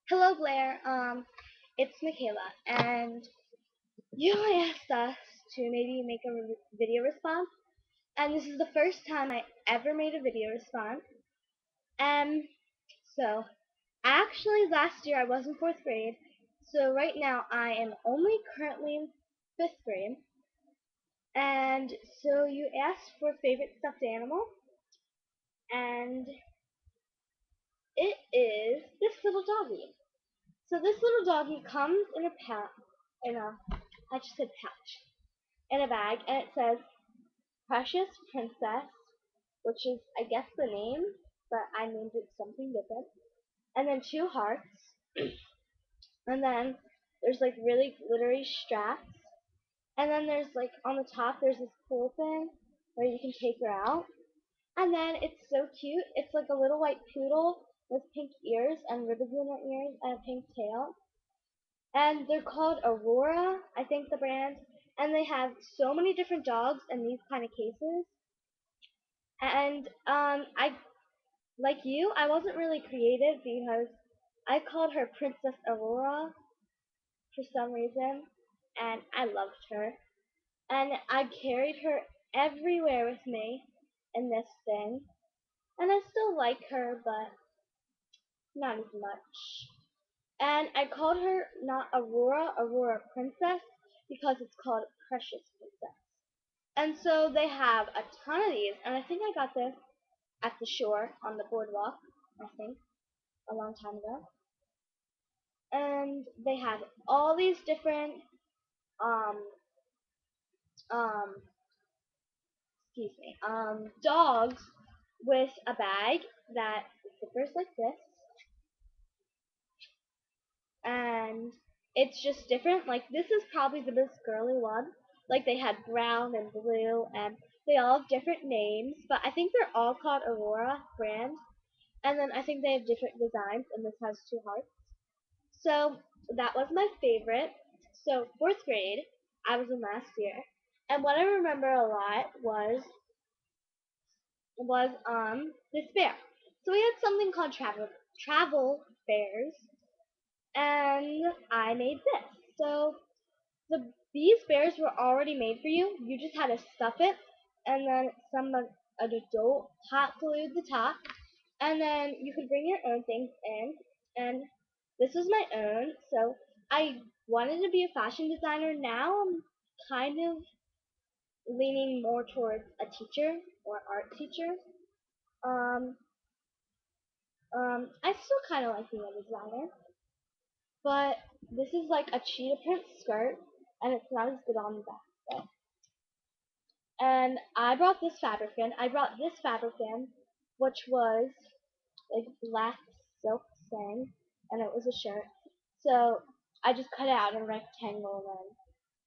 Hello, Blair. It's Michaela, and you asked us to maybe make a video response, and this is the first time I ever made a video response. Um, so actually, last year I was in fourth grade, so right now I am only currently in fifth grade, and so you asked for favorite stuffed animal, and it is this little doggy. So this little doggy comes in a I just said pouch, in a bag, and it says Precious Princess, which is, I guess, the name, but I named it something different. And then two hearts, and then there's like really glittery straps, and then there's like on the top there's this cool thing where you can take her out. And then it's so cute. It's like a little white poodle with pink ears and ribbons in her ears and a pink tail. And they're called Aurora, I think the brand. And they have so many different dogs in these kind of cases. And I like you, I wasn't really creative because I called her Princess Aurora for some reason, and I loved her. And I carried her everywhere with me in this thing, and I still like her, but not as much. And I called her not Aurora Princess, because it's called Precious Princess. And so they have a ton of these, and I think I got this at the shore on the boardwalk, I think, a long time ago. And they have all these different um um dogs with a bag that zippers like this, and it's just different. Like this is probably the most girly one. Like they had brown and blue, and they all have different names, but I think they're all called Aurora brand. And then I think they have different designs, and this has two hearts. So that was my favorite. So fourth grade, I was in last year, and what I remember a lot was this fair. So we had something called travel fairs, and I made this. So these bears were already made for you. You just had to stuff it, and then an adult hot glued the top, and then you could bring your own things in. And this was my own. So I wanted to be a fashion designer. Now I'm kind of leaning more towards a teacher or art teacher. Um, I still kind of like being a designer, but this is like a cheetah print skirt, and it's not as good on the back though. And I brought this fabric in. I brought this fabric in, which was like black silk thing, and it was a shirt. So I just cut it out in a rectangle and then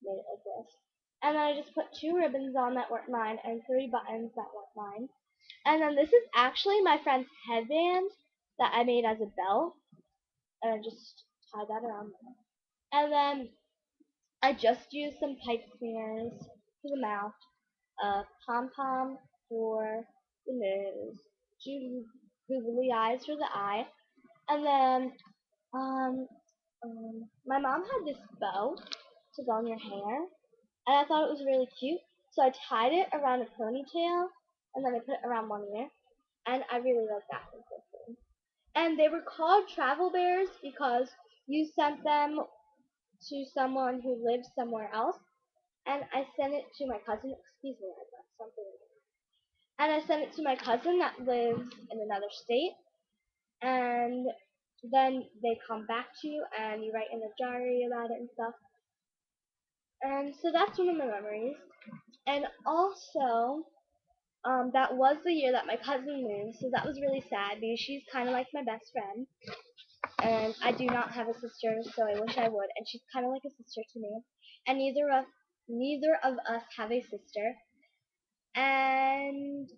made it like this. And then I just put two ribbons on that weren't mine and three buttons that weren't mine. And then this is actually my friend's headband that I made as a belt, and I just tied that around there. And then I just used some pipe cleaners for the mouth, a pom pom for the nose, two googly eyes for the eye, and then um, my mom had this bow to go on your hair, and I thought it was really cute, so I tied it around a ponytail, and then I put it around one ear, and I really like that one. And they were called travel bears because you sent them to someone who lives somewhere else, and I sent it to my cousin. Excuse me, I got something. And I sent it to my cousin that lives in another state, and then they come back to you, and you write in a diary about it and stuff. And so that's one of my memories. And also, that was the year that my cousin moved, so that was really sad because she's kind of like my best friend, and I do not have a sister, so I wish I would. And she's kind of like a sister to me, and neither of us have a sister. And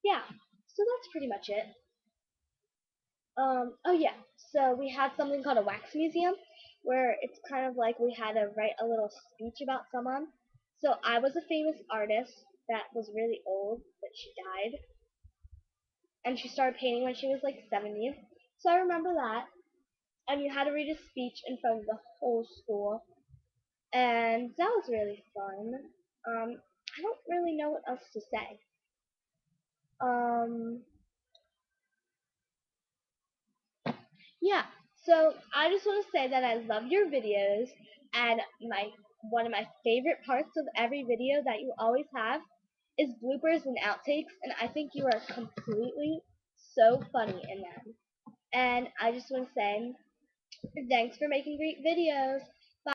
yeah, so that's pretty much it. Oh yeah, so we had something called a wax museum, where it's kind of like we had to write a little speech about someone. So I was a famous artist that was really old, but she died, and she started painting when she was like 70. So I remember that. and you had to read a speech in front of the whole school, and that was really fun. I don't really know what else to say. Um, yeah, so I just want to say that I love your videos, and one of my favorite parts of every video that you always have is bloopers and outtakes, and I think you are completely so funny in them. And I just want to say thanks for making great videos.